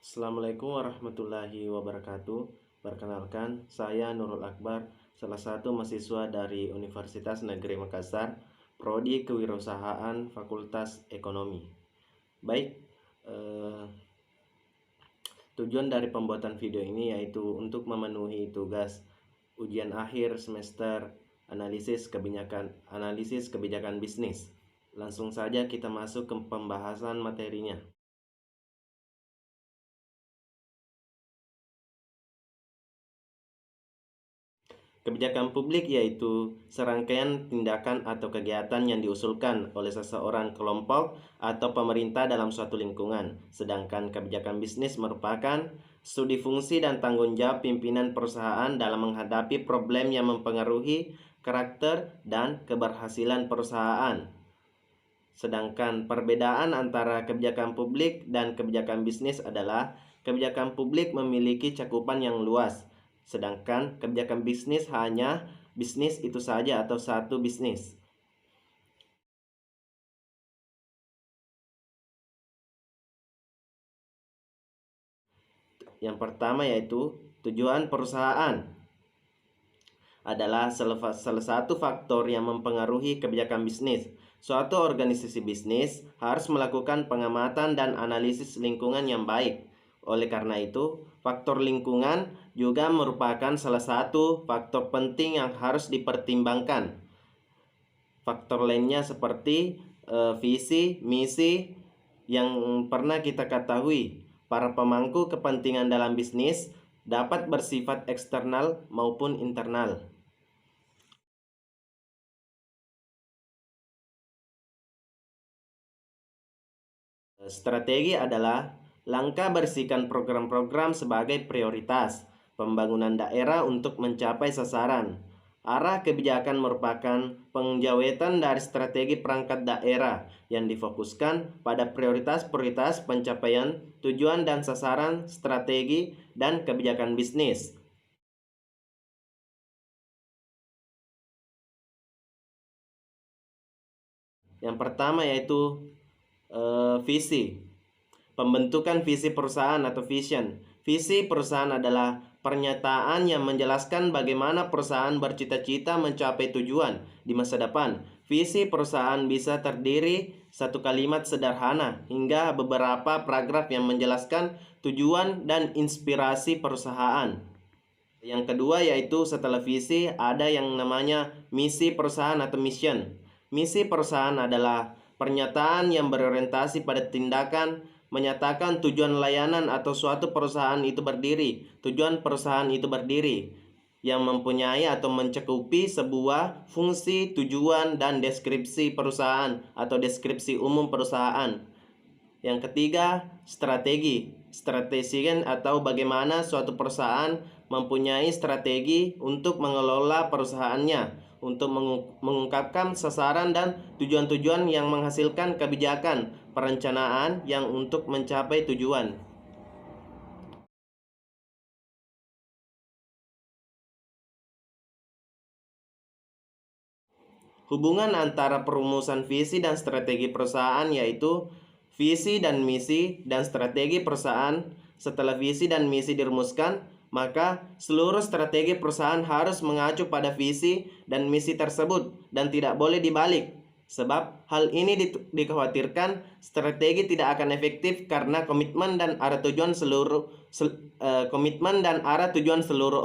Assalamualaikum warahmatullahi wabarakatuh. Perkenalkan, saya Nurul Akbar, salah satu mahasiswa dari Universitas Negeri Makassar, Prodi Kewirausahaan Fakultas Ekonomi. Baik, eh, tujuan dari pembuatan video ini yaitu untuk memenuhi tugas ujian akhir semester analisis kebijakan bisnis. Langsung saja kita masuk ke pembahasan materinya. Kebijakan publik yaitu serangkaian tindakan atau kegiatan yang diusulkan oleh seseorang kelompok atau pemerintah dalam suatu lingkungan. Sedangkan kebijakan bisnis merupakan studi fungsi dan tanggung jawab pimpinan perusahaan dalam menghadapi problem yang mempengaruhi karakter dan keberhasilan perusahaan. Sedangkan perbedaan antara kebijakan publik dan kebijakan bisnis adalah kebijakan publik memiliki cakupan yang luas, sedangkan kebijakan bisnis hanya bisnis itu saja atau satu bisnis. Yang pertama yaitu tujuan perusahaan adalah salah satu faktor yang mempengaruhi kebijakan bisnis. Suatu organisasi bisnis harus melakukan pengamatan dan analisis lingkungan yang baik. Oleh karena itu, faktor lingkungan juga merupakan salah satu faktor penting yang harus dipertimbangkan. Faktor lainnya seperti visi, misi yang pernah kita ketahui. Para pemangku kepentingan dalam bisnis dapat bersifat eksternal maupun internal. Strategi adalah langkah bersihkan program-program sebagai prioritas pembangunan daerah untuk mencapai sasaran. Arah kebijakan merupakan penjawetan dari strategi perangkat daerah yang difokuskan pada prioritas-prioritas pencapaian tujuan dan sasaran strategi dan kebijakan bisnis. Yang pertama yaitu visi. Pembentukan visi perusahaan atau vision. Visi perusahaan adalah pernyataan yang menjelaskan bagaimana perusahaan bercita-cita mencapai tujuan di masa depan. Visi perusahaan bisa terdiri satu kalimat sederhana hingga beberapa paragraf yang menjelaskan tujuan dan inspirasi perusahaan. Yang kedua yaitu setelah visi ada yang namanya misi perusahaan atau mission. Misi perusahaan adalah pernyataan yang berorientasi pada tindakan menyatakan tujuan layanan atau suatu perusahaan itu berdiri. Tujuan perusahaan itu berdiri yang mempunyai atau mencakupi sebuah fungsi, tujuan, dan deskripsi perusahaan atau deskripsi umum perusahaan. Yang ketiga, strategi. Strategi atau bagaimana suatu perusahaan mempunyai strategi untuk mengelola perusahaannya, untuk mengungkapkan sasaran dan tujuan-tujuan yang menghasilkan kebijakan perencanaan yang untuk mencapai tujuan. Hubungan antara perumusan visi dan strategi perusahaan yaitu visi dan misi dan strategi perusahaan. Setelah visi dan misi dirumuskan, maka seluruh strategi perusahaan harus mengacu pada visi dan misi tersebut dan tidak boleh dibalik. Sebab hal ini dikhawatirkan strategi tidak akan efektif karena komitmen dan arah tujuan seluruh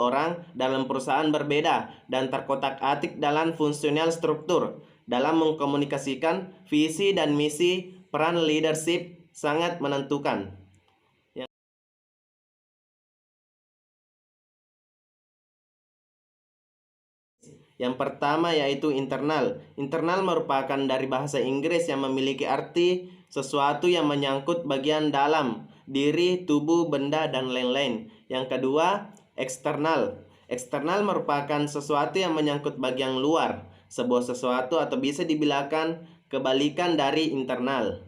orang dalam perusahaan berbeda dan terkotak-atik dalam fungsional struktur. Dalam mengkomunikasikan visi dan misi, peran leadership sangat menentukan. Yang pertama yaitu internal. Internal merupakan dari bahasa Inggris yang memiliki arti sesuatu yang menyangkut bagian dalam, diri, tubuh, benda, dan lain-lain. Yang kedua, eksternal. Eksternal merupakan sesuatu yang menyangkut bagian luar, sebuah sesuatu atau bisa dibilangkan kebalikan dari internal.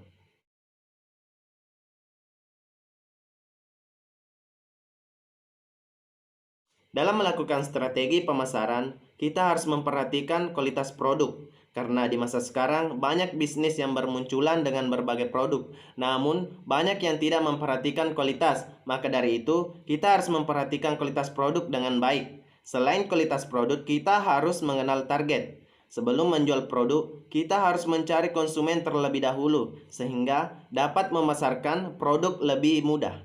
Dalam melakukan strategi pemasaran, kita harus memperhatikan kualitas produk. Karena di masa sekarang banyak bisnis yang bermunculan dengan berbagai produk, namun banyak yang tidak memperhatikan kualitas. Maka dari itu, kita harus memperhatikan kualitas produk dengan baik. Selain kualitas produk, kita harus mengenal target. Sebelum menjual produk, kita harus mencari konsumen terlebih dahulu sehingga dapat memasarkan produk lebih mudah.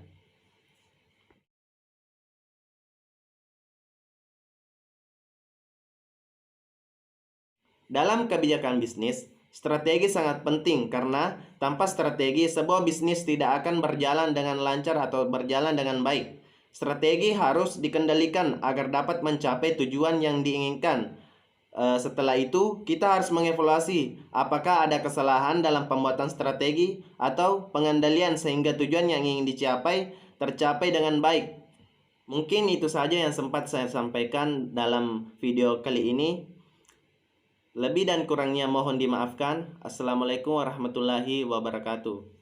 Dalam kebijakan bisnis, strategi sangat penting karena tanpa strategi sebuah bisnis tidak akan berjalan dengan lancar atau berjalan dengan baik. Strategi harus dikendalikan agar dapat mencapai tujuan yang diinginkan. Setelah itu, kita harus mengevaluasi apakah ada kesalahan dalam pembuatan strategi atau pengendalian sehingga tujuan yang ingin dicapai tercapai dengan baik. Mungkin itu saja yang sempat saya sampaikan dalam video kali ini. Lebih dan kurangnya mohon dimaafkan. Assalamualaikum warahmatullahi wabarakatuh.